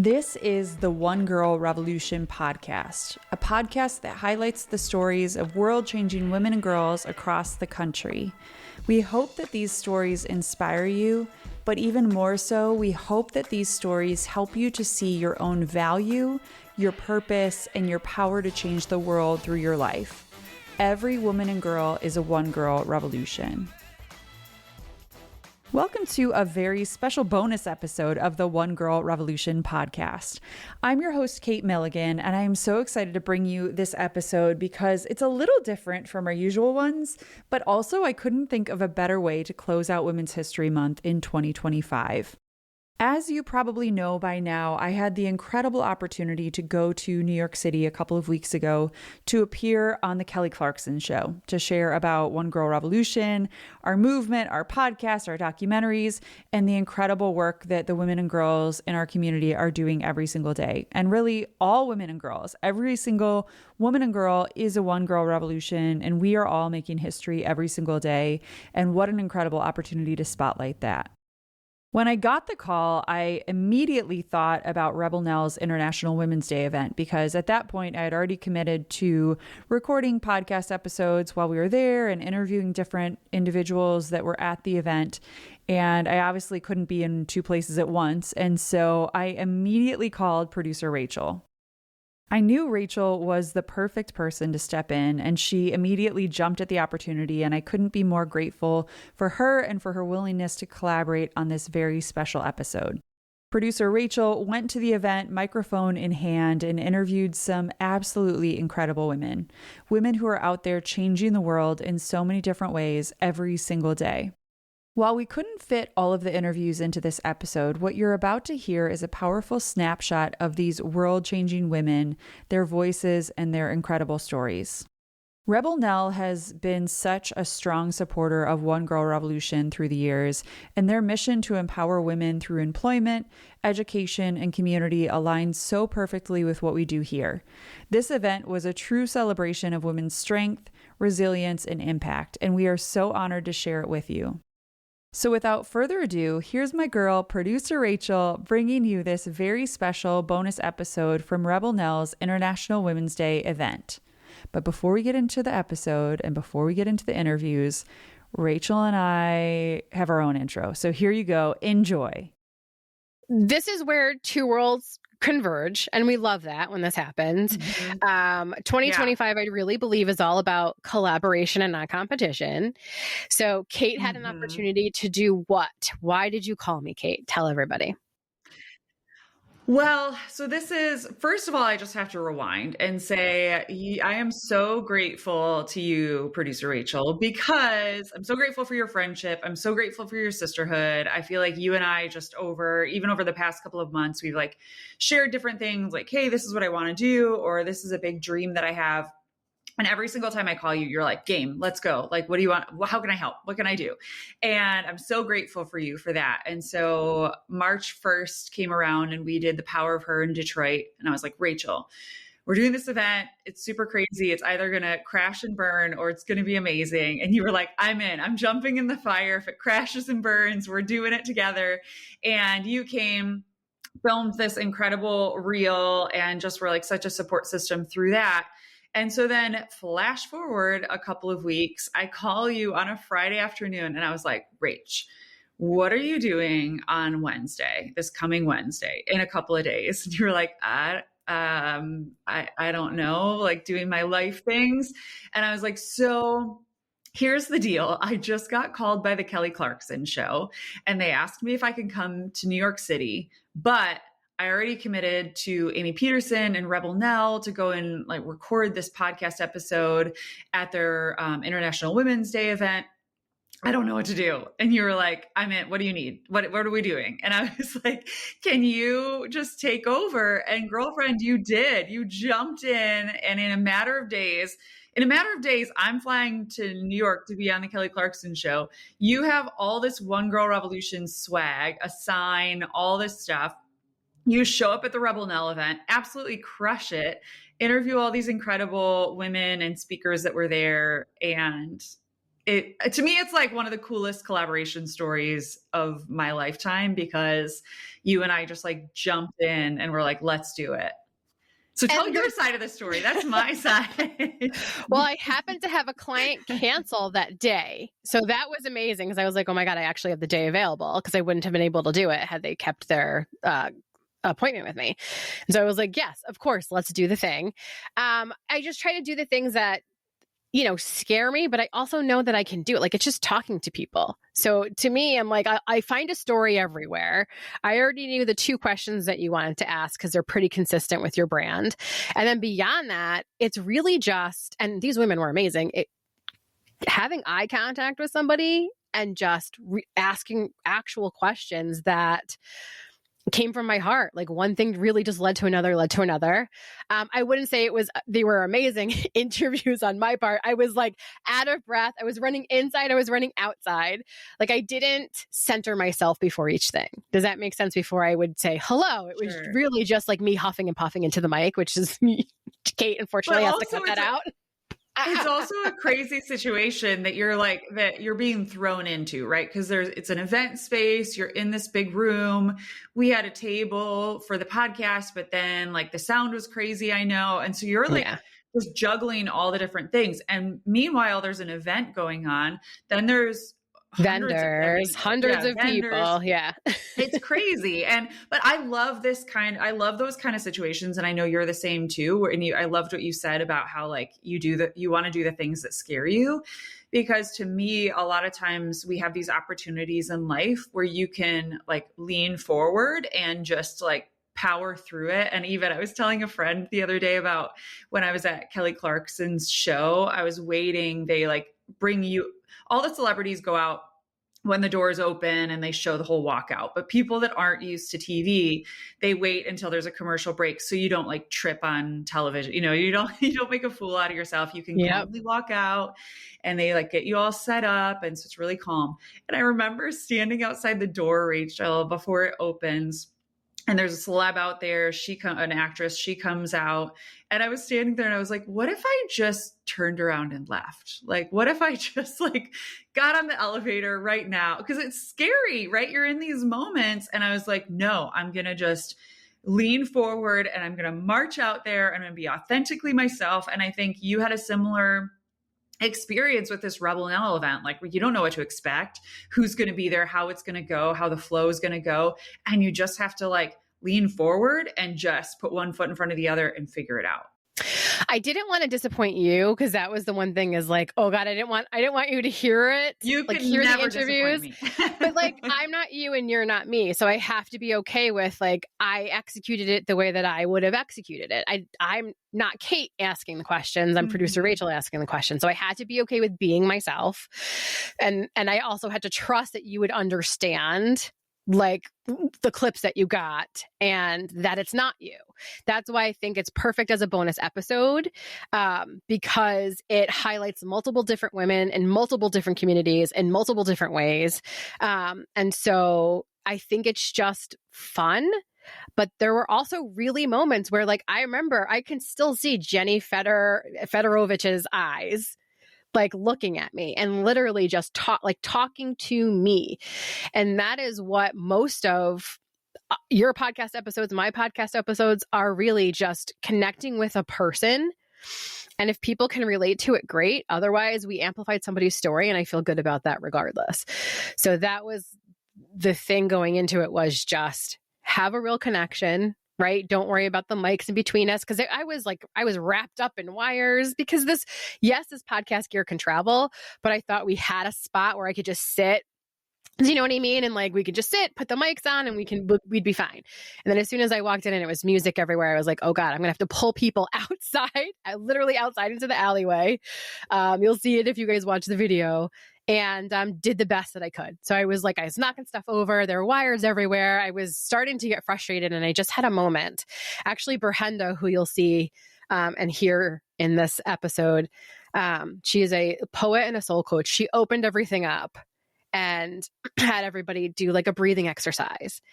This is the One Girl Revolution podcast, a podcast that highlights the stories of world-changing women and girls across the country. We hope that these stories inspire you, but even more so, we hope that these stories help you to see your own value, your purpose, and your power to change the world through your life. Every woman and girl is a One Girl Revolution. Welcome to a very special bonus episode of the One Girl Revolution podcast. I'm your host, Kate Milligan, and I am so excited to bring you this episode because it's a little different from our usual ones, but also I couldn't think of a better way to close out Women's History Month in 2025. As you probably know by now, I had the incredible opportunity to go to New York City a couple of weeks ago to appear on the Kelly Clarkson Show, to share about One Girl Revolution, our movement, our podcast, our documentaries, and the incredible work that the women and girls in our community are doing every single day. And really, all women and girls, every single woman and girl is a One Girl Revolution, and we are all making history every single day. And what an incredible opportunity to spotlight that. When I got the call, I immediately thought about Rebel Nell's International Women's Day event because at that point I had already committed to recording podcast episodes while we were there and interviewing different individuals that were at the event. And I obviously couldn't be in two places at once. And so I immediately called producer Rachel. I knew Rachel was the perfect person to step in, and she immediately jumped at the opportunity, and I couldn't be more grateful for her and for her willingness to collaborate on this very special episode. Producer Rachel went to the event, microphone in hand, and interviewed some absolutely incredible women. Women who are out there changing the world in so many different ways every single day. While we couldn't fit all of the interviews into this episode, what you're about to hear is a powerful snapshot of these world-changing women, their voices, and their incredible stories. Rebel Nell has been such a strong supporter of One Girl Revolution through the years, and their mission to empower women through employment, education, and community aligns so perfectly with what we do here. This event was a true celebration of women's strength, resilience, and impact, and we are so honored to share it with you. So without further ado, here's my girl, producer Rachel, bringing you this very special bonus episode from Rebel Nell's International Women's Day event. But before we get into the episode and before we get into the interviews, Rachel and I have our own intro. So here you go. Enjoy. This is where two worlds converge, and we love that when this happens. 2025, I really believe, is all about collaboration and not competition. So Kate had an opportunity to do what? Why did you call me, Kate? Tell everybody. Well, so this is, first of all, I just have to rewind and say, I am so grateful to you, producer Rachel, because I'm so grateful for your friendship. I'm so grateful for your sisterhood. I feel like you and I just even over the past couple of months, we've like shared different things like, hey, this is what I want to do, or this is a big dream that I have. And every single time I call you, you're like, game, let's go. Like, what do you want? How can I help? What can I do? And I'm so grateful for you for that. And so March 1st came around and we did the Power of Her in Detroit. And I was like, Rachel, we're doing this event. It's super crazy. It's either going to crash and burn or it's going to be amazing. And you were like, I'm in. I'm jumping in the fire. If it crashes and burns, we're doing it together. And you came, filmed this incredible reel, and just were like such a support system through that. And so then flash forward a couple of weeks, I call you on a Friday afternoon and I was like, Rach, what are you doing on Wednesday, this coming Wednesday, in a couple of days? And you were like, I don't know, like doing my life things. And I was like, so here's the deal. I just got called by the Kelly Clarkson Show and they asked me if I could come to New York City, but I already committed to Amy Peterson and Rebel Nell to go and like record this podcast episode at their International Women's Day event. I don't know what to do. And you were like, I'm in. What do you need? What are we doing? And I was like, can you just take over? And girlfriend, you did. You jumped in, and in a matter of days, I'm flying to New York to be on the Kelly Clarkson Show. You have all this One Girl Revolution swag, a sign, all this stuff. You show up at the Rebel Nell event, absolutely crush it, interview all these incredible women and speakers that were there, and to me, it's like one of the coolest collaboration stories of my lifetime, because you and I just like jumped in and we're like, let's do it. So tell your side of the story. That's my side. Well, I happened to have a client cancel that day. So that was amazing, because I was like, oh my God, I actually have the day available, because I wouldn't have been able to do it had they kept their appointment with me. And so I was like, yes, of course, let's do the thing. I just try to do the things that, you know, scare me, but I also know that I can do it. Like, it's just talking to people. So to me, I'm like, I find a story everywhere. I already knew the 2 questions that you wanted to ask, because they're pretty consistent with your brand. And then beyond that, it's really just, and these women were amazing, having eye contact with somebody and just asking actual questions that came from my heart. Like, one thing really just led to another. I wouldn't say they were amazing interviews on my part. I was like out of breath. I was running inside. I was running outside. Like, I didn't center myself before each thing. Does that make sense? Before I would say hello, it was really just like me huffing and puffing into the mic, which is Kate, unfortunately, has to cut that out. It's also a crazy situation that you're being thrown into, right? Because it's an event space. You're in this big room. We had a table for the podcast, but then like the sound was crazy, I know. And so you're like just juggling all the different things. And meanwhile, there's an event going on. Then there's hundreds of people. Yeah. It's crazy. But I love those kind of situations. And I know you're the same too. I loved what you said about how like you want to do the things that scare you, because to me, a lot of times we have these opportunities in life where you can like lean forward and just like power through it. And even I was telling a friend the other day about when I was at Kelly Clarkson's show, I was waiting. They like bring you, all the celebrities go out when the doors open and they show the whole walkout. But people that aren't used to TV, they wait until there's a commercial break, so you don't like trip on television. You know, you don't make a fool out of yourself. You can calmly walk out, and they like get you all set up, and so it's really calm. And I remember standing outside the door, Rachel, before it opens. And there's a celeb out there. An actress, she comes out, and I was standing there and I was like, what if I just turned around and left? Like, what if I just like got on the elevator right now? Because it's scary, right? You're in these moments. And I was like, no, I'm going to just lean forward and I'm going to march out there and I'm going to be authentically myself. And I think you had a similar experience with this Rebel Nell event. Like, you don't know what to expect, who's going to be there, how it's going to go, how the flow is going to go. And you just have to like lean forward and just put one foot in front of the other and figure it out. I didn't want to disappoint you, because that was the one thing is like, oh God, I didn't want you to hear it. You like can hear never the interviews. Disappoint me. But like, I'm not you and you're not me. So I have to be okay with like, I executed it the way that I would have executed it. I'm not Kate asking the questions. I'm producer Rachel asking the questions. So I had to be okay with being myself. And I also had to trust that you would understand like the clips that you got and that it's not you. That's why I think it's perfect as a bonus episode, because it highlights multiple different women in multiple different communities in multiple different ways. And so I think it's just fun. But there were also really moments where like, I remember I can still see Jenny Fedorovich's eyes like looking at me and literally just talking to me. And that is what most of your podcast episodes, my podcast episodes are really just connecting with a person. And if people can relate to it, great. Otherwise, we amplified somebody's story and I feel good about that regardless. So that was the thing going into it, was just have a real connection. Right? Don't worry about the mics in between us. Cause I was wrapped up in wires, because this podcast gear can travel, but I thought we had a spot where I could just sit. You know what I mean? And like, we could just sit, put the mics on and we'd be fine. And then as soon as I walked in and it was music everywhere, I was like, oh God, I'm gonna have to pull people outside, literally outside into the alleyway. You'll see it if you guys watch the video. And did the best that I could. So I was knocking stuff over. There were wires everywhere. I was starting to get frustrated, and I just had a moment. Actually, Berhenda, who you'll see and hear in this episode, she is a poet and a soul coach. She opened everything up and had everybody do like a breathing exercise.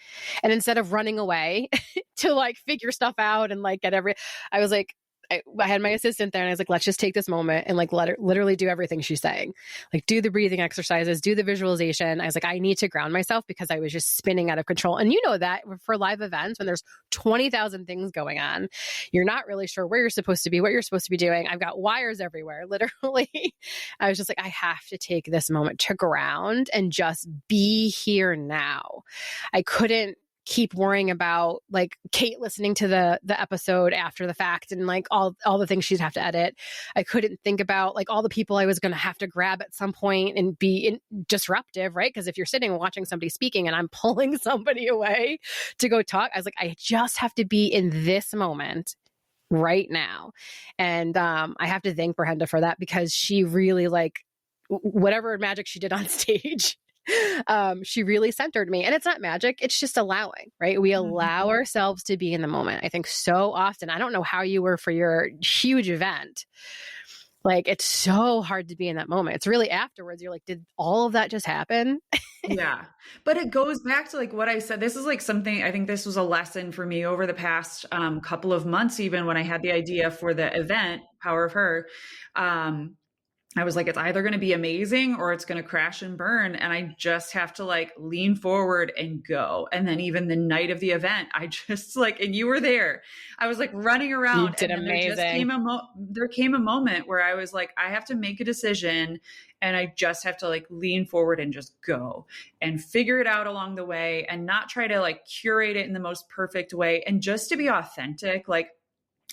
And instead of running away to like figure stuff out and like I was like, I had my assistant there and I was like, let's just take this moment and like let her literally do everything she's saying. Like do the breathing exercises, do the visualization. I was like, I need to ground myself because I was just spinning out of control. And you know that for live events, when there's 20,000 things going on, you're not really sure where you're supposed to be, what you're supposed to be doing. I've got wires everywhere, literally. I was just like, I have to take this moment to ground and just be here now. I couldn't keep worrying about like Kate listening to the episode after the fact and like all the things she'd have to edit. I couldn't think about like all the people I was going to have to grab at some point and be disruptive, right? Because if you're sitting and watching somebody speaking and I'm pulling somebody away to go talk, I was like, I just have to be in this moment right now. And I have to thank Brenda for that because she really like whatever magic she did on stage. She really centered me. And it's not magic. It's just allowing, right? We allow ourselves to be in the moment. I think so often, I don't know how you were for your huge event. Like, it's so hard to be in that moment. It's really afterwards. You're like, did all of that just happen? Yeah. But it goes back to like what I said. This is like something, I think this was a lesson for me over the past couple of months, even when I had the idea for the event, Power of Her. I was like, it's either going to be amazing or it's going to crash and burn. And I just have to like lean forward and go. And then even the night of the event, I just like, and you were there, I was like running around. You did and amazing. There came a moment where I was like, I have to make a decision and I just have to like lean forward and just go and figure it out along the way and not try to like curate it in the most perfect way and just to be authentic. Like,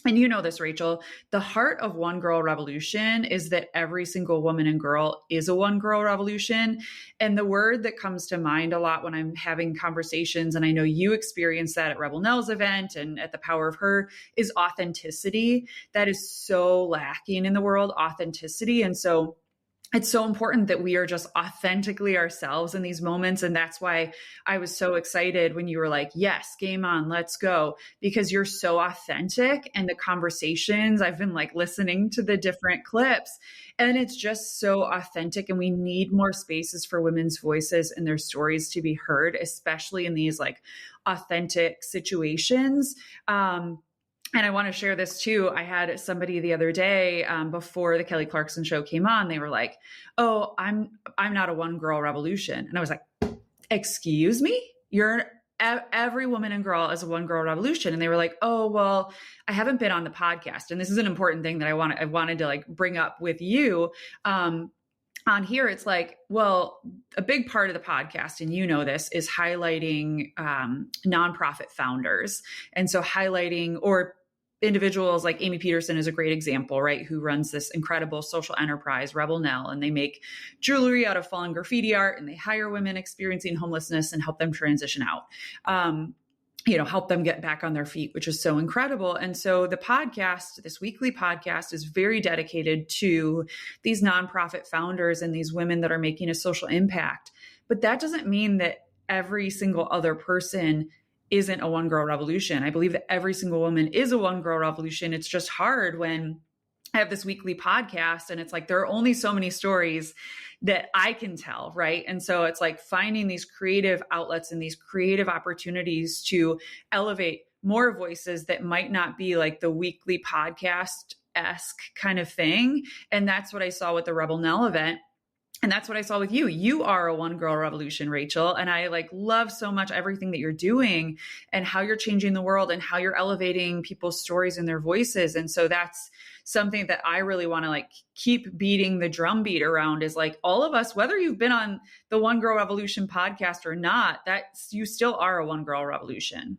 and you know this, Rachel, the heart of One Girl Revolution is that every single woman and girl is a one girl revolution. And the word that comes to mind a lot when I'm having conversations, and I know you experienced that at Rebel Nell's event and at the Power of Her, is authenticity. That is so lacking in the world, authenticity. And so it's so important that we are just authentically ourselves in these moments. And that's why I was so excited when you were like, yes, game on, let's go, because you're so authentic. And the conversations, I've been like listening to the different clips and it's just so authentic. And we need more spaces for women's voices and their stories to be heard, especially in these like authentic situations. And I want to share this too. I had somebody the other day before the Kelly Clarkson Show came on. They were like, "Oh, I'm not a one girl revolution," and I was like, "Excuse me? Every woman and girl is a one girl revolution." And they were like, "Oh, well, I haven't been on the podcast." And this is an important thing that I wanted to like bring up with you. On here, it's like, well, a big part of the podcast, and you know this, is highlighting nonprofit founders. And so highlighting, or individuals like Amy Peterson is a great example, right? Who runs this incredible social enterprise, Rebel Nell, and they make jewelry out of fallen graffiti art, and they hire women experiencing homelessness and help them transition out. Help them get back on their feet, which is so incredible. And so the podcast, this weekly podcast, is very dedicated to these nonprofit founders and these women that are making a social impact. But that doesn't mean that every single other person isn't a one girl revolution. I believe that every single woman is a one girl revolution. It's just hard when I have this weekly podcast and it's like, there are only so many stories that I can tell, right? And so it's like finding these creative outlets and these creative opportunities to elevate more voices that might not be like the weekly podcast-esque kind of thing. And that's what I saw with the Rebel Nell event. And that's what I saw with you. You are a one girl revolution, Rachel. And I like love so much everything that you're doing and how you're changing the world and how you're elevating people's stories and their voices. And so that's something that I really want to like keep beating the drumbeat around, is like all of us, whether you've been on the One Girl Revolution podcast or not, you still are a one girl revolution.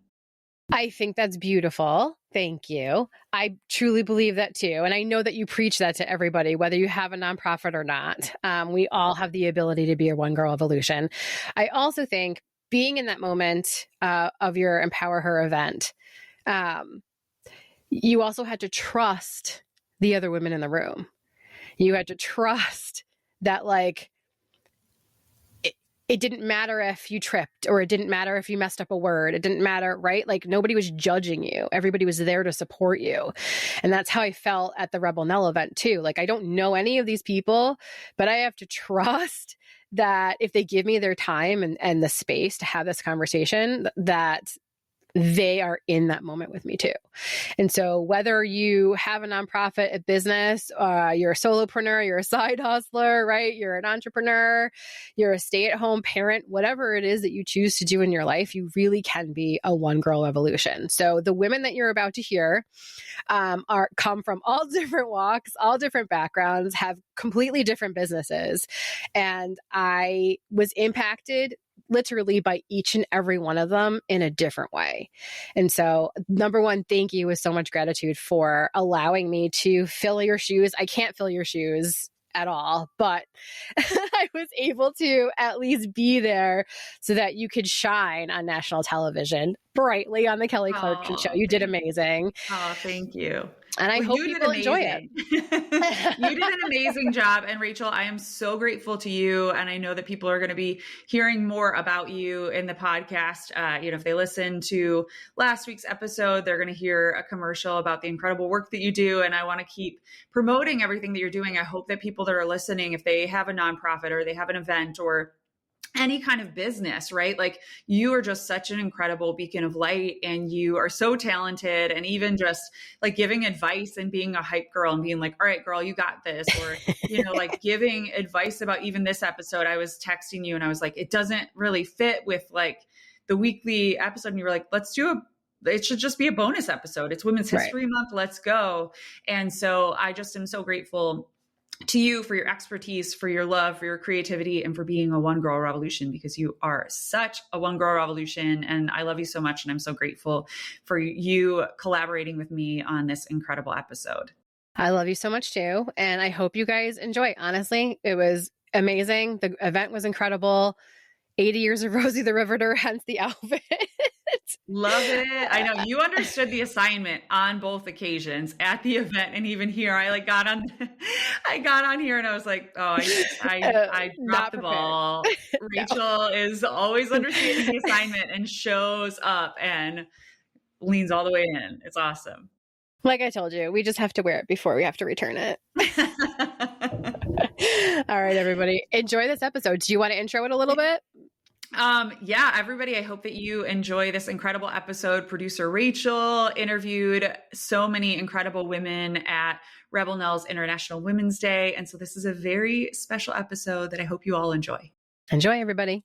I think that's beautiful. Thank you. I truly believe that too. And I know that you preach that to everybody, whether you have a nonprofit or not. We all have the ability to be a one girl evolution. I also think being in that moment of your Empower Her event, you also had to trust the other women in the room. You had to trust that like, it didn't matter if you tripped or it didn't matter if you messed up a word. It didn't matter, right? Like nobody was judging you. Everybody was there to support you. And that's how I felt at the Rebel Nell event too. Like I don't know any of these people, but I have to trust that if they give me their time and the space to have this conversation, that they are in that moment with me too. And so whether you have a nonprofit, a business, you're a solopreneur, you're a side hustler, right? You're an entrepreneur, you're a stay-at-home parent, whatever it is that you choose to do in your life, you really can be a one girl revolution. So the women that you're about to hear come from all different walks, all different backgrounds, have completely different businesses. And I was impacted literally by each and every one of them in a different way. And so, number one, thank you with so much gratitude for allowing me to fill your shoes. I can't fill your shoes at all, but I was able to at least be there so that you could shine on national television brightly on the Kelly Clarkson Show. You did amazing. Oh, thank you. And I hope people enjoy it. You did an amazing job. And Rachel, I am so grateful to you. And I know that people are going to be hearing more about you in the podcast. If they listen to last week's episode, they're going to hear a commercial about the incredible work that you do. And I want to keep promoting everything that you're doing. I hope that people that are listening, if they have a nonprofit or they have an event or any kind of business, right? Like, you are just such an incredible beacon of light, and you are so talented, and even just like giving advice and being a hype girl and being like, all right, girl, you got this. Or, like giving advice about even this episode. I was texting you and I was like, it doesn't really fit with like the weekly episode. And you were like, it should just be a bonus episode. It's Women's History Month. Let's go. And so I just am so grateful to you for your expertise, for your love, for your creativity, and for being a one girl revolution, because you are such a one girl revolution. And I love you so much. And I'm so grateful for you collaborating with me on this incredible episode. I love you so much too. And I hope you guys enjoy. Honestly, it was amazing. The event was incredible. 80 years of Rosie the Riveter, hence the outfit. Love it. I know you understood the assignment on both occasions, at the event and even here. I got on here and I was like, oh, I dropped the ball. Rachel is always understanding the assignment and shows up and leans all the way in. It's awesome. Like I told you, we just have to wear it before we have to return it. All right, everybody, enjoy this episode. Do you want to intro it a little bit? Yeah, everybody, I hope that you enjoy this incredible episode. Producer Rachel interviewed so many incredible women at Rebel Nell's International Women's Day. And so this is a very special episode that I hope you all enjoy. Enjoy, everybody.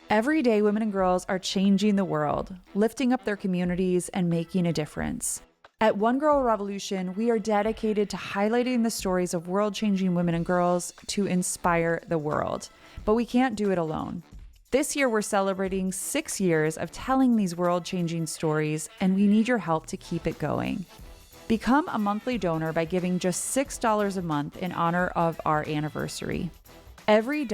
Every day, women and girls are changing the world, lifting up their communities and making a difference. At One Girl Revolution, we are dedicated to highlighting the stories of world-changing women and girls to inspire the world. But we can't do it alone. This year, we're celebrating 6 years of telling these world-changing stories, and we need your help to keep it going. Become a monthly donor by giving just $6 a month in honor of our anniversary. Every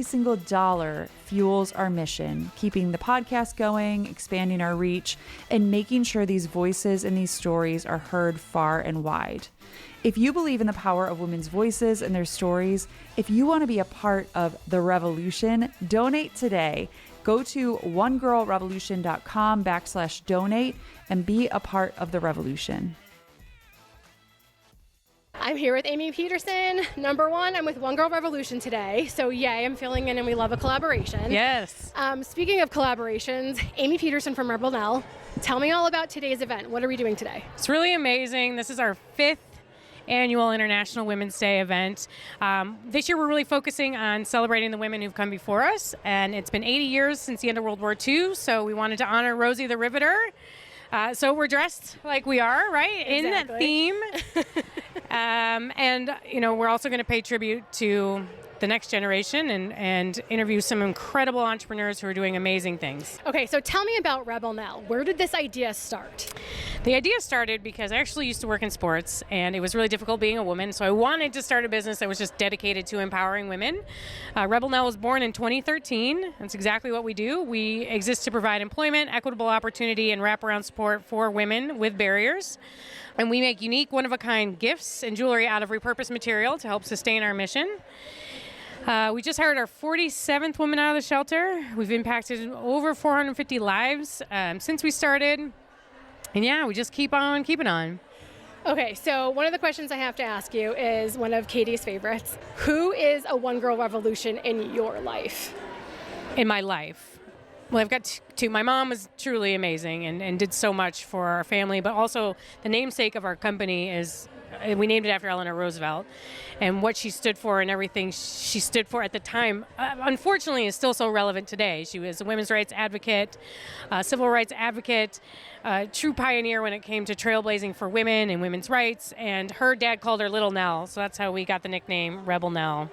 single dollar fuels our mission, keeping the podcast going, expanding our reach, and making sure these voices and these stories are heard far and wide. If you believe in the power of women's voices and their stories, if you want to be a part of the revolution, donate today. Go to onegirlrevolution.com/donate and be a part of the revolution. I'm here with Amy Peterson. Number one, I'm with One Girl Revolution today. So yay, I'm filling in and we love a collaboration. Yes. Speaking of collaborations, Amy Peterson from Rebel Nell, tell me all about today's event. What are we doing today? It's really amazing. This is our 5th annual International Women's Day event. This year we're really focusing on celebrating the women who've come before us. And it's been 80 years since the end of World War II. So we wanted to honor Rosie the Riveter. So we're dressed like we are, right? Exactly. In that theme. We're also going to pay tribute to the next generation and interview some incredible entrepreneurs who are doing amazing things. Okay, so tell me about Rebel Nell. Where did this idea start? The idea started because I actually used to work in sports, and it was really difficult being a woman, so I wanted to start a business that was just dedicated to empowering women. Rebel Nell was born in 2013. That's exactly what we do. We exist to provide employment, equitable opportunity, and wraparound support for women with barriers. And we make unique, one-of-a-kind gifts and jewelry out of repurposed material to help sustain our mission. We just hired our 47th woman out of the shelter. We've impacted over 450 lives since we started. And yeah, we just keep on keeping on. Okay, so one of the questions I have to ask you is one of Katie's favorites. Who is a one-girl revolution in your life? In my life. Well, I've got two. My mom was truly amazing and did so much for our family, but also the namesake of our company is, we named it after Eleanor Roosevelt, and what she stood for and everything she stood for at the time, unfortunately, is still so relevant today. She was a women's rights advocate, civil rights advocate, true pioneer when it came to trailblazing for women and women's rights, and her dad called her Little Nell, so that's how we got the nickname Rebel Nell.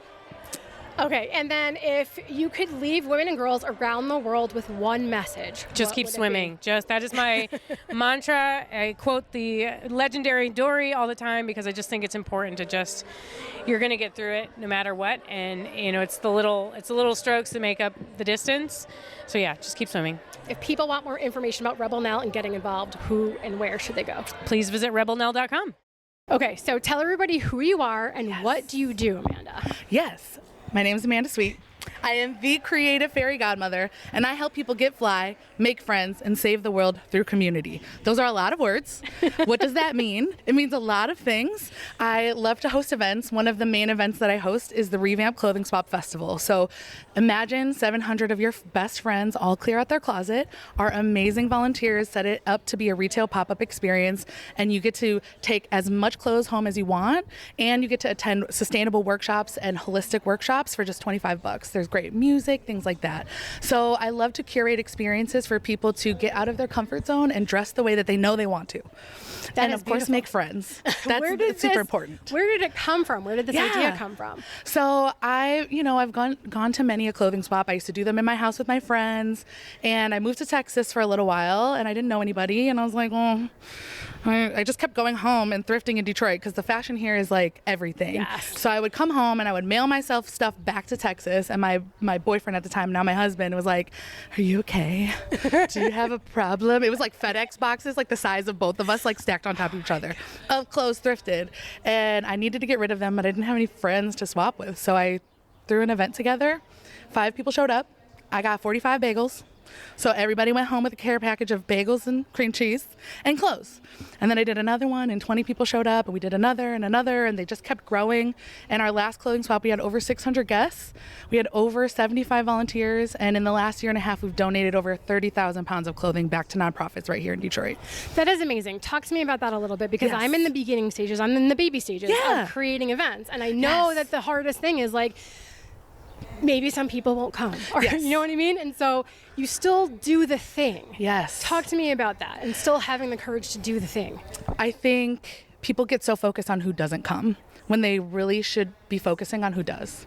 Okay, and then if you could leave women and girls around the world with one message, just keep swimming. That is my mantra. I quote the legendary Dory all the time because I just think it's important to you're going to get through it no matter what. And it's the little strokes that make up the distance. So yeah, just keep swimming. If people want more information about Rebel Nell and getting involved, who and where should they go? Please visit rebelnell.com. Okay, so tell everybody who you are and what do you do, Amanda? Yes. My name is Amanda Sweet. I am the creative fairy godmother, and I help people get fly, make friends, and save the world through community. Those are a lot of words. What does that mean? It means a lot of things. I love to host events. One of the main events that I host is the Revamp Clothing Swap Festival. So imagine 700 of your best friends all clear out their closet. Our amazing volunteers set it up to be a retail pop-up experience, and you get to take as much clothes home as you want, and you get to attend sustainable workshops and holistic workshops for just $25. There's great music, things like that. So I love to curate experiences for people to get out of their comfort zone and dress the way that they know they want to. And of course, make friends. That's super important. Where did it come from? Where did this idea come from? So I've gone to many a clothing swap. I used to do them in my house with my friends, and I moved to Texas for a little while, and I didn't know anybody, and I was like, well, I just kept going home and thrifting in Detroit because the fashion here is like everything. Yes. So I would come home and I would mail myself stuff back to Texas, and my boyfriend at the time, now my husband, was like, are you okay? Do you have a problem? It was like FedEx boxes, like the size of both of us, like stacked on top of each other, of clothes thrifted. And I needed to get rid of them, but I didn't have any friends to swap with. So I threw an event together. 5 people showed up. I got 45 bagels. So everybody went home with a care package of bagels and cream cheese and clothes. And then I did another one, and 20 people showed up, and we did another, and they just kept growing. And our last clothing swap, we had over 600 guests. We had over 75 volunteers, and in the last year and a half, we've donated over 30,000 pounds of clothing back to nonprofits right here in Detroit. That is amazing. Talk to me about that a little bit, because I'm in the beginning stages. I'm in the baby stages of creating events. And I know that the hardest thing is like, maybe some people won't come, or you know what I mean? And so you still do the thing. Yes. Talk to me about that, and still having the courage to do the thing. I think people get so focused on who doesn't come when they really should be focusing on who does.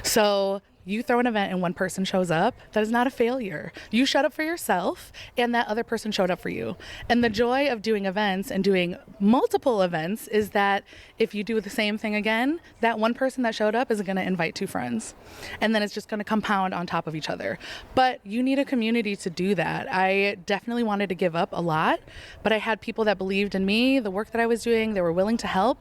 So you throw an event and one person shows up, that is not a failure. You showed up for yourself, and that other person showed up for you. And the joy of doing events and doing multiple events is that if you do the same thing again, that one person that showed up is going to invite 2 friends. And then it's just going to compound on top of each other. But you need a community to do that. I definitely wanted to give up a lot, but I had people that believed in me, the work that I was doing, they were willing to help.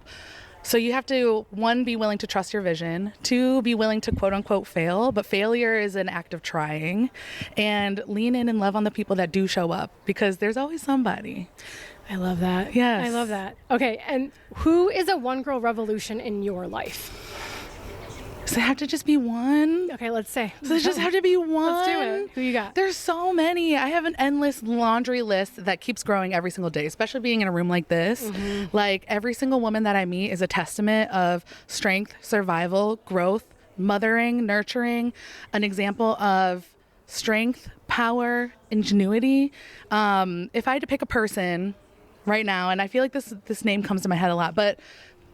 So you have to, 1, be willing to trust your vision, 2, be willing to quote unquote fail, but failure is an act of trying, and lean in and love on the people that do show up, because there's always somebody. I love that. Yes. I love that. Okay, and who is a one girl revolution in your life? Does it have to just be one? Okay, let's say. Does it just have to be one? Let's do it. Who you got? There's so many. I have an endless laundry list that keeps growing every single day, especially being in a room like this. Mm-hmm. Like, every single woman that I meet is a testament of strength, survival, growth, mothering, nurturing, an example of strength, power, ingenuity. If I had to pick a person right now, and I feel like this name comes to my head a lot, but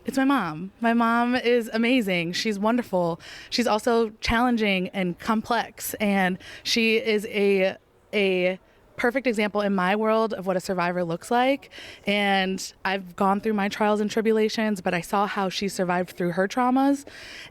it's my mom. My mom is amazing. She's wonderful. She's also challenging and complex, and she is a perfect example in my world of what a survivor looks like. And I've gone through my trials and tribulations, but I saw how she survived through her traumas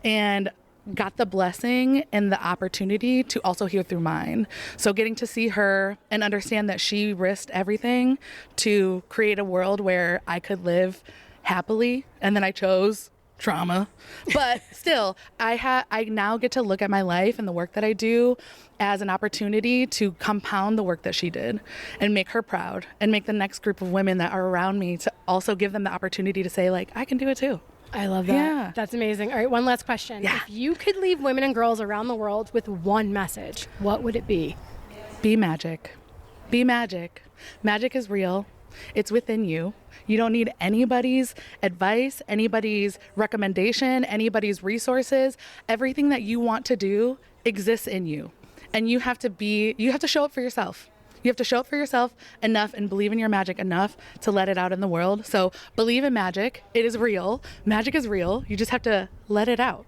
and got the blessing and the opportunity to also heal through mine. So getting to see her and understand that she risked everything to create a world where I could live happily, and then I chose trauma. But still, I now get to look at my life and the work that I do as an opportunity to compound the work that she did and make her proud, and make the next group of women that are around me to also give them the opportunity to say, like, I can do it too. I love that. Yeah. That's amazing. All right, one last question. Yeah. If you could leave women and girls around the world with one message, what would it be? Be magic. Be magic. Magic is real. It's within you. You don't need anybody's advice, anybody's recommendation, anybody's resources. Everything that you want to do exists in you. And you have to show up for yourself. You have to show up for yourself enough and believe in your magic enough to let it out in the world. So believe in magic. It is real. Magic is real. You just have to let it out.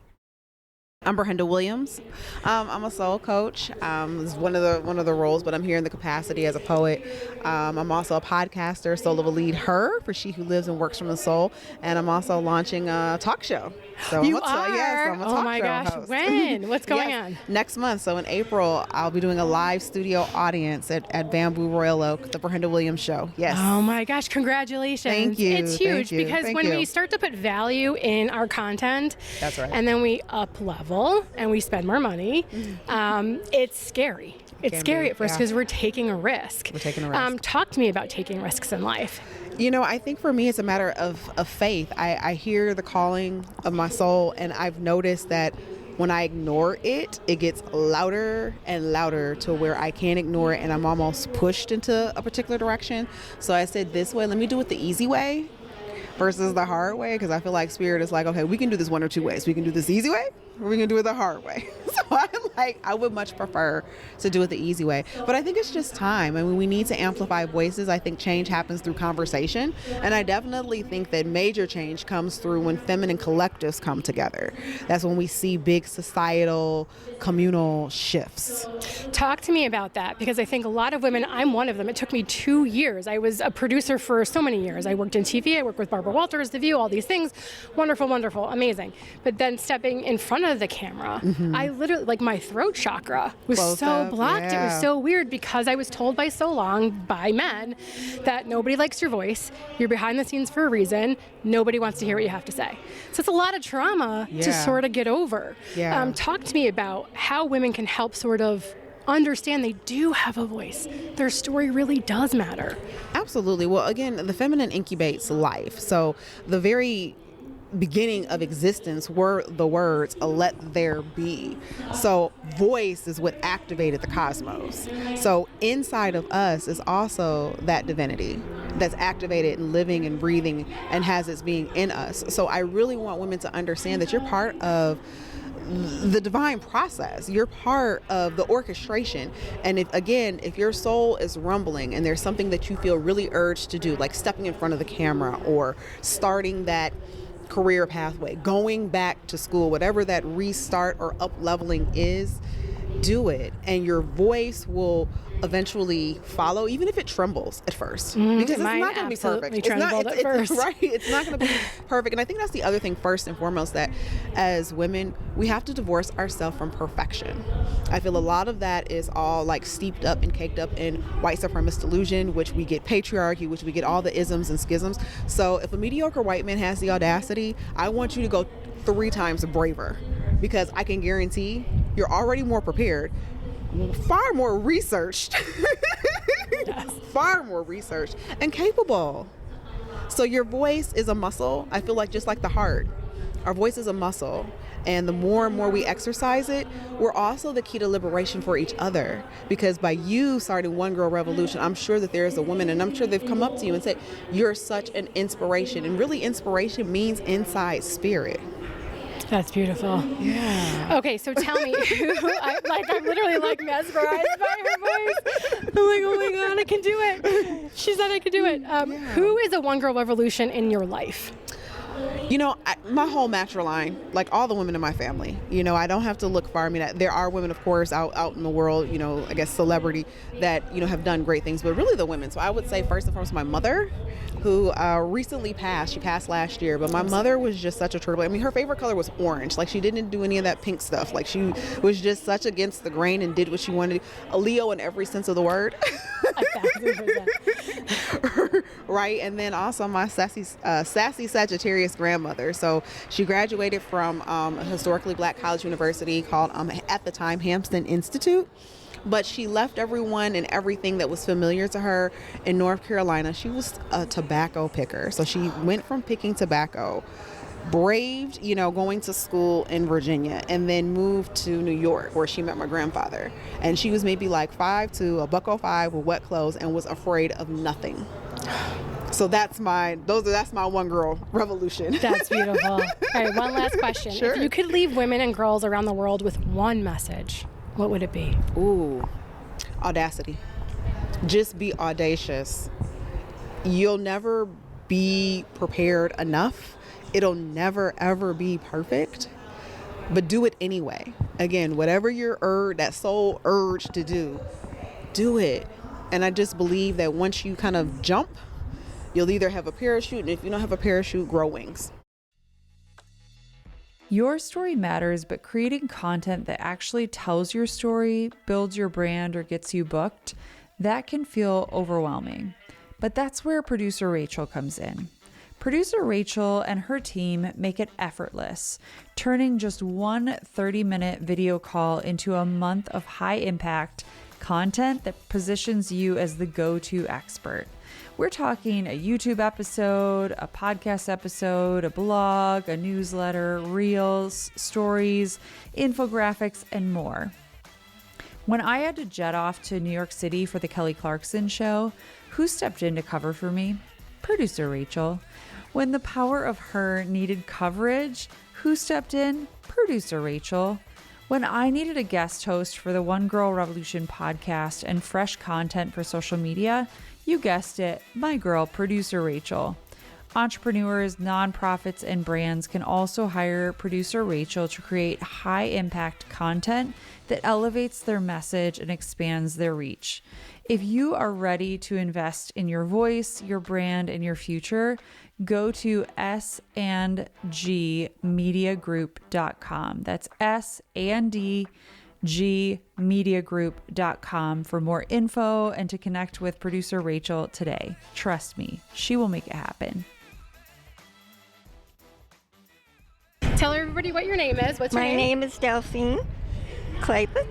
I'm Brenda Williams. I'm a soul coach. It's one of the roles, but I'm here in the capacity as a poet. I'm also a podcaster, Soul of a Lead Her, for She Who Lives and Works from the Soul, and I'm also launching a talk show. So You I'm a are? talk Oh my show gosh. host. When? What's going Yes, on? next month. So in April, I'll be doing a live studio audience at Bamboo Royal Oak, the Brenda Williams Show. Yes. Oh my gosh, congratulations. Thank you. It's huge Thank you. because Thank when you. we start to put value in our content, That's right. and then we up level and we spend more money, it's scary. It's can scary be, at first yeah. because we're taking a risk. We're taking a risk. Talk to me about taking risks in life. You know, I think for me, it's a matter of faith. I hear the calling of my soul, and I've noticed that when I ignore it, it gets louder and louder to where I can't ignore it, and I'm almost pushed into a particular direction. So I said, this way, let me do it the easy way versus the hard way, because I feel like Spirit is like, okay, we can do this one or two ways. We can do this the easy way, or we can do it the hard way. So I would much prefer to do it the easy way. But I think it's just time. I mean, we need to amplify voices. I think change happens through conversation. And I definitely think that major change comes through when feminine collectives come together. That's when we see big societal, communal shifts. Talk to me about that, because I think a lot of women, I'm one of them. It took me 2 years. I was a producer for so many years. I worked in TV. I worked with Barbara Walters, The View, all these things. Wonderful, wonderful, amazing. But then stepping in front of the camera, I literally, like, my throat chakra was Closed so up, blocked. It was yeah. so weird because I was told by so long by men that nobody likes your voice. You're behind the scenes for a reason. Nobody wants to hear what you have to say. So it's a lot of trauma to Yeah. sort of get over. Yeah. Talk to me about how women can help sort of understand they do have a voice. Their story really does matter. Absolutely. Well, again, the feminine incubates life. So the very beginning of existence were the words, let there be. So voice is what activated the cosmos. So inside of us is also that divinity that's activated and living and breathing and has its being in us. So I really want women to understand that you're part of the divine process. You're part of the orchestration. And if your soul is rumbling and there's something that you feel really urged to do, like stepping in front of the camera or starting that career pathway, going back to school, whatever that restart or up leveling is, do it. And your voice will eventually follow, even if it trembles at first, because it's Mine not going to be absolutely perfect. trembled at first. Right. It's not going to be perfect. And I think that's the other thing, first and foremost, that as women, we have to divorce ourselves from perfection. I feel a lot of that is all like steeped up and caked up in white supremacist delusion, which we get patriarchy, which we get all the isms and schisms. So if a mediocre white man has the audacity, I want you to go 3 times braver, because I can guarantee you're already more prepared, far more researched, far more researched and capable. So your voice is a muscle. I feel like just like the heart, our voice is a muscle. And the more and more we exercise it, we're also the key to liberation for each other. Because by you starting One Girl Revolution, I'm sure that there is a woman, and I'm sure they've come up to you and said, you're such an inspiration. And really, inspiration means inside spirit. That's beautiful. Yeah. Okay, so tell me, I'm literally like mesmerized by her voice. I'm like, oh my God, I can do it. She said I could do it. Who is a One Girl Revolution in your life? You know, my whole matriline, like all the women in my family, you know, I don't have to look far. I mean, there are women, of course, out in the world, you know, I guess celebrity that, you know, have done great things, but really the women. So I would say first and foremost, my mother, who recently passed. She passed last year, but my mother was just such a turtle. I mean, her favorite color was orange. Like, she didn't do any of that pink stuff. Like, she was just such against the grain and did what she wanted to do. A Leo in every sense of the word. 1,000%. Right. And then also my sassy Sagittarius grandmother. So she graduated from a historically black college university called, at the time, Hampton Institute. But she left everyone and everything that was familiar to her in North Carolina. She was a tobacco picker. So she went from picking tobacco braved, going to school in Virginia and then moved to New York where she met my grandfather. And she was maybe like 5'2", a $105 with wet clothes and was afraid of nothing. So that's my one girl revolution. That's beautiful. All right, one last question. Sure. If you could leave women and girls around the world with one message, what would it be? Ooh, audacity. Just be audacious. You'll never be prepared enough. It'll never, ever be perfect, but do it anyway. Again, whatever your that soul urge to do it. And I just believe that once you kind of jump, you'll either have a parachute, and if you don't have a parachute, grow wings. Your story matters, but creating content that actually tells your story, builds your brand, or gets you booked, that can feel overwhelming. But that's where producer Rachel comes in. Producer Rachel and her team make it effortless, turning just one 30-minute video call into a month of high-impact content that positions you as the go-to expert. We're talking a YouTube episode, a podcast episode, a blog, a newsletter, reels, stories, infographics, and more. When I had to jet off to New York City for the Kelly Clarkson Show, who stepped in to cover for me? Producer Rachel. When the power of her needed coverage, who stepped in? Producer Rachel. When I needed a guest host for the One Girl Revolution podcast and fresh content for social media, you guessed it, my girl, Producer Rachel. Entrepreneurs, nonprofits, and brands can also hire Producer Rachel to create high-impact content that elevates their message and expands their reach. If you are ready to invest in your voice, your brand, and your future, go to sandgmediagroup.com. That's sandgmediagroup.com for more info and to connect with Producer Rachel today. Trust me, she will make it happen. Tell everybody what your name is. What's your name? My name is Delphine Clapett.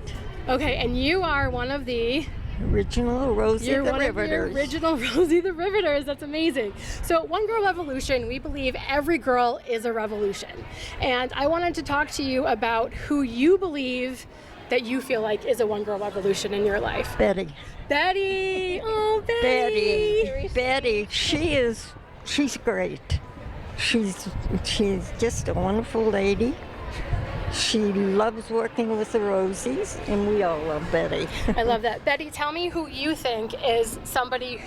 Okay, and you are one of the... Original Rosie You're the one of your Riveters. original Rosie the Riveters. That's amazing. So at One Girl Revolution, we believe every girl is a revolution. And I wanted to talk to you about who you believe that you feel like is a One Girl Revolution in your life. Betty. Betty! Oh, Betty! Betty. She's great. She's just a wonderful lady. She loves working with the Rosies, and we all love Betty. I love that. Betty, tell me who you think is somebody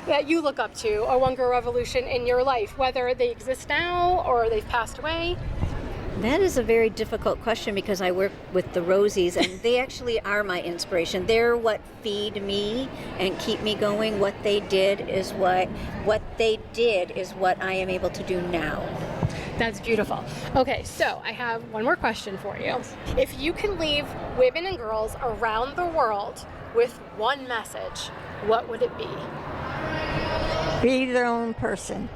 that you look up to, a One Girl Revolution in your life, whether they exist now or they've passed away. That is a very difficult question because I work with the Rosies and they actually are my inspiration. They're what feed me and keep me going. What they did is what I am able to do now. That's beautiful. Okay, so I have one more question for you. If you can leave women and girls around the world with one message, what would it be? Be their own person.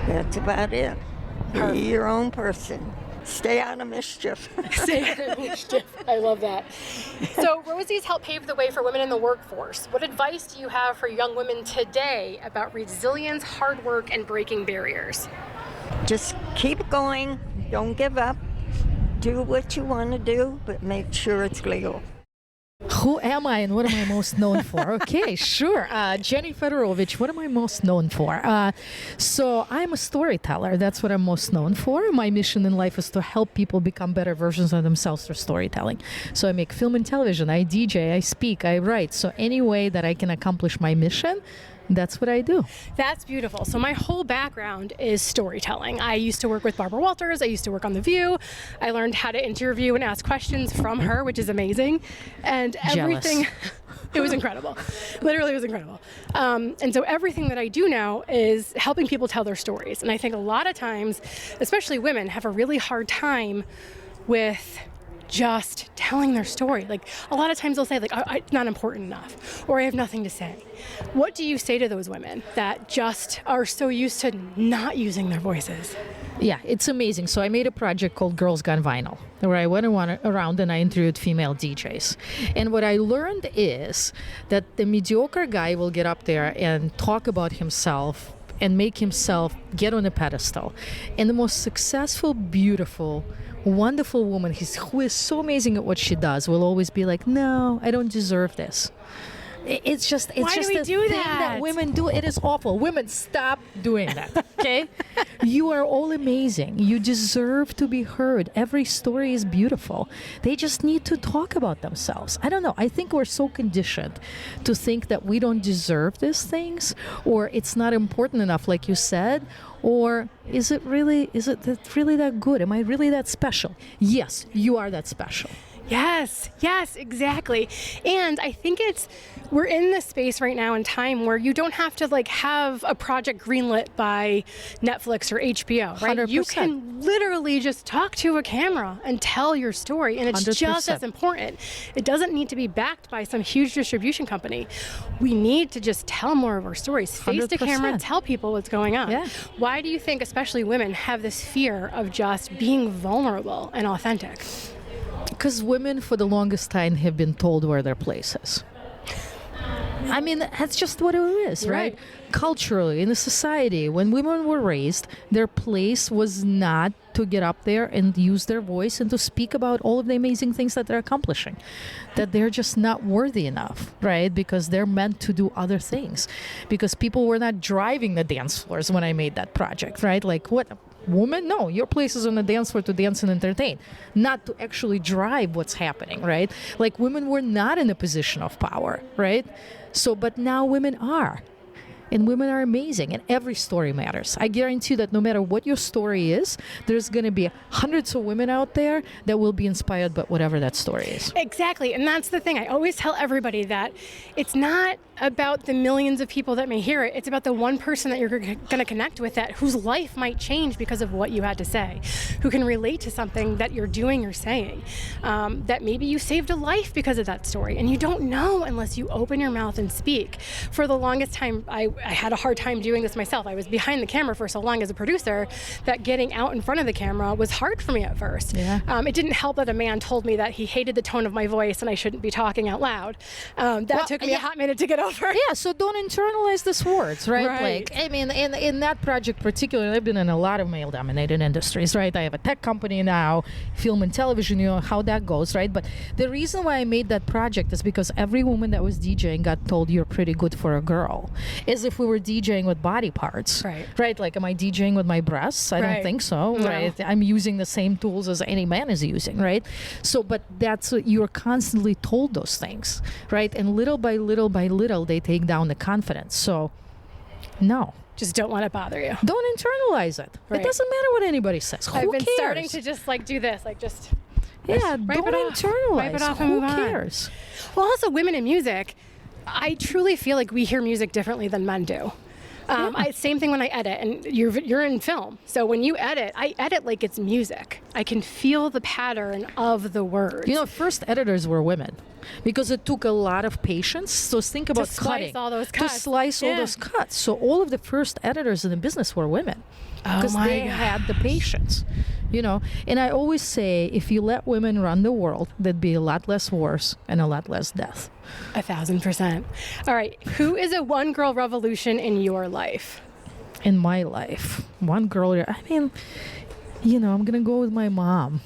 That's about it. Be your own person. Stay out of mischief. Stay out of mischief. I love that. So Rosie's help pave the way for women in the workforce. What advice do you have for young women today about resilience, hard work, and breaking barriers? Just keep going. Don't give up. Do what you want to do, but make sure it's legal. Who am I and what am I most known for? Okay, sure. Jenny Fedorovich, what am I most known for? So I'm a storyteller. That's what I'm most known for. My mission in life is to help people become better versions of themselves through storytelling. So I make film and television. I DJ, I speak, I write. So any way that I can accomplish my mission, that's what I do. That's beautiful. So my whole background is storytelling. I used to work with Barbara Walters. I used to work on The View. I learned how to interview and ask questions from her, which is amazing. And everything, it was incredible. Literally, it was incredible. And so everything that I do now is helping people tell their stories. And I think a lot of times, especially women, have a really hard time with just telling their story. Like a lot of times they'll say like, it's not important enough, or I have nothing to say. What do you say to those women that just are so used to not using their voices? Yeah, it's amazing. So I made a project called Girls Gone Vinyl, where I went around and I interviewed female DJs. And what I learned is that the mediocre guy will get up there and talk about himself and make himself get on a pedestal. And the most successful, beautiful, wonderful woman who is so amazing at what she does will always be like, no, I don't deserve this. It's just Why just do we a do thing that? women do. It is awful. Women, stop doing that. Okay? You are all amazing. You deserve to be heard. Every story is beautiful. They just need to talk about themselves. I don't know. I think we're so conditioned to think that we don't deserve these things, or it's not important enough, like you said. Or is it really that good? Am I really that special? Yes, you are that special. Yes, exactly. And I think we're in this space right now in time where you don't have to like have a project greenlit by Netflix or HBO, right? 100%. You can literally just talk to a camera and tell your story, and it's 100%. just as important. It doesn't need to be backed by some huge distribution company. We need to just tell more of our stories, face the camera, 100%. tell people what's going on. Yeah. Why do you think especially women have this fear of just being vulnerable and authentic? Because women for the longest time have been told where their place is. I mean, that's just what it is, right? Culturally, in a society, when women were raised, their place was not to get up there and use their voice and to speak about all of the amazing things that they're accomplishing. That they're just not worthy enough, right? Because they're meant to do other things. Because people were not driving the dance floors when I made that project, right? Like, what? Woman? No, your place is on the dance floor to dance and entertain, not to actually drive what's happening, right? Like, women were not in a position of power, right? So, but now women are. And women are amazing, and every story matters. I guarantee you that no matter what your story is, there's going to be hundreds of women out there that will be inspired by whatever that story is. Exactly, and that's the thing. I always tell everybody that it's not about the millions of people that may hear it. It's about the one person that you're going to connect with, that whose life might change because of what you had to say, who can relate to something that you're doing or saying, that maybe you saved a life because of that story, and you don't know unless you open your mouth and speak. For the longest time, I had a hard time doing this myself. I was behind the camera for so long as a producer that getting out in front of the camera was hard for me at first. Yeah. It didn't help that a man told me that he hated the tone of my voice and I shouldn't be talking out loud. That took me a hot minute to get over. Yeah, so don't internalize these words, right? Right. Like, I mean, in that project particularly, I've been in a lot of male-dominated industries, right? I have a tech company now, film and television, you know how that goes, right? But the reason why I made that project is because every woman that was DJing got told, you're pretty good for a girl. As if we were DJing with body parts. Right? Like, am I DJing with my breasts? I don't think so, No. right? I'm using the same tools as any man is using, right? So, but that's what you're constantly told, those things, right? And little by little, they take down the confidence. So, no. Just don't let it bother you. Don't internalize it. Right. It doesn't matter what anybody says. Who I've been cares? starting to just like do this, like just Yeah, wipe don't it off. internalize. Wipe it off and Who move on. cares? Well, also women in music, I truly feel like we hear music differently than men do. Same thing when I edit, and you're in film. So when you edit, I edit like it's music. I can feel the pattern of the words. You know, first editors were women because it took a lot of patience. So think about slice cutting. all those To cuts. slice all Yeah. those cuts. So all of the first editors in the business were women. Oh Because my they had the patience, you know. And I always say, if you let women run the world, there'd be a lot less wars and a lot less death. 1,000%. All right. Who is a one girl revolution in your life? In my life, one girl, I mean, you know, I'm going to go with my mom.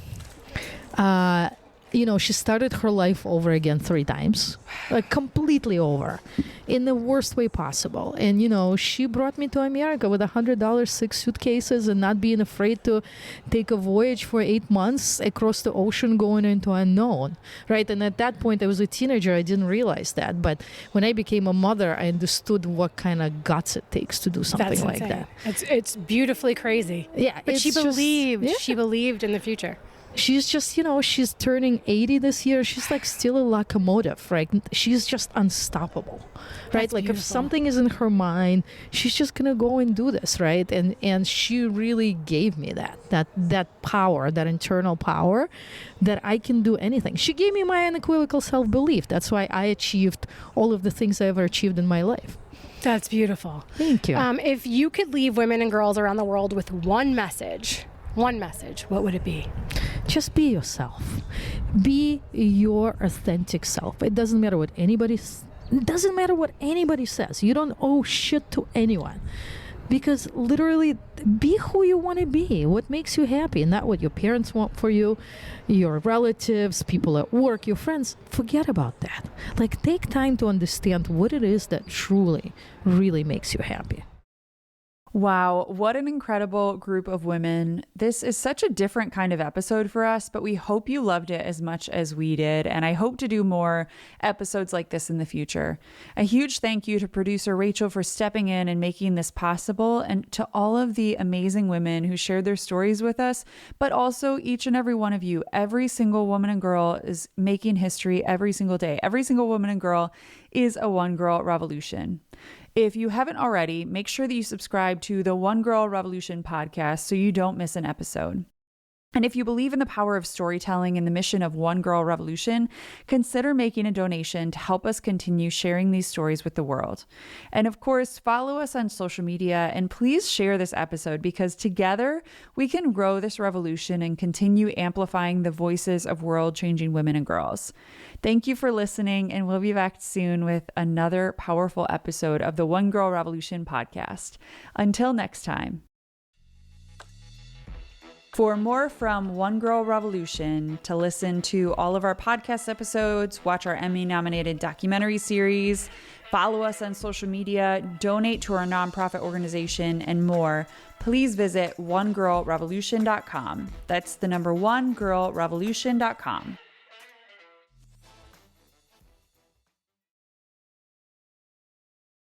You know, she started her life over again 3 times, like completely over, in the worst way possible. And, you know, she brought me to America with $100, 6 suitcases, and not being afraid to take a voyage for 8 months across the ocean going into unknown, right? And at that point, I was a teenager. I didn't realize that. But when I became a mother, I understood what kind of guts it takes to do something That's like insane. that. It's beautifully crazy. Yeah, But she it's just- believed. yeah. She believed in the future. She's just, you know, she's turning 80 this year. She's like still a locomotive, right? She's just unstoppable, right? That's like if beautiful. something is in her mind, she's just gonna go and do this, right? And she really gave me that power, that internal power, that I can do anything. She gave me my unequivocal self-belief. That's why I achieved all of the things I ever achieved in my life. That's beautiful. Thank you. If you could leave women and girls around the world with one message, what would it be? Just be yourself. Be your authentic self. It doesn't matter what anybody says. You don't owe shit to anyone. because literally be who you want to be, what makes you happy, not what your parents want for you, your relatives, people at work, your friends. Forget about that. Like, take time to understand what it is that truly, really makes you happy. Wow, what an incredible group of women. This is such a different kind of episode for us, but we hope you loved it as much as we did, and I hope to do more episodes like this in the future. A huge thank you to producer Rachel for stepping in and making this possible, and to all of the amazing women who shared their stories with us, but also each and every one of you. Every single woman and girl is making history every single day. Every single woman and girl is a One Girl Revolution. If you haven't already, make sure that you subscribe to the One Girl Revolution podcast so you don't miss an episode. And if you believe in the power of storytelling and the mission of One Girl Revolution, consider making a donation to help us continue sharing these stories with the world. And of course, follow us on social media and please share this episode, because together we can grow this revolution and continue amplifying the voices of world-changing women and girls. Thank you for listening, and we'll be back soon with another powerful episode of the One Girl Revolution podcast. Until next time. For more from One Girl Revolution, to listen to all of our podcast episodes, watch our Emmy-nominated documentary series, follow us on social media, donate to our nonprofit organization, and more, please visit onegirlrevolution.com. That's the number onegirlrevolution.com.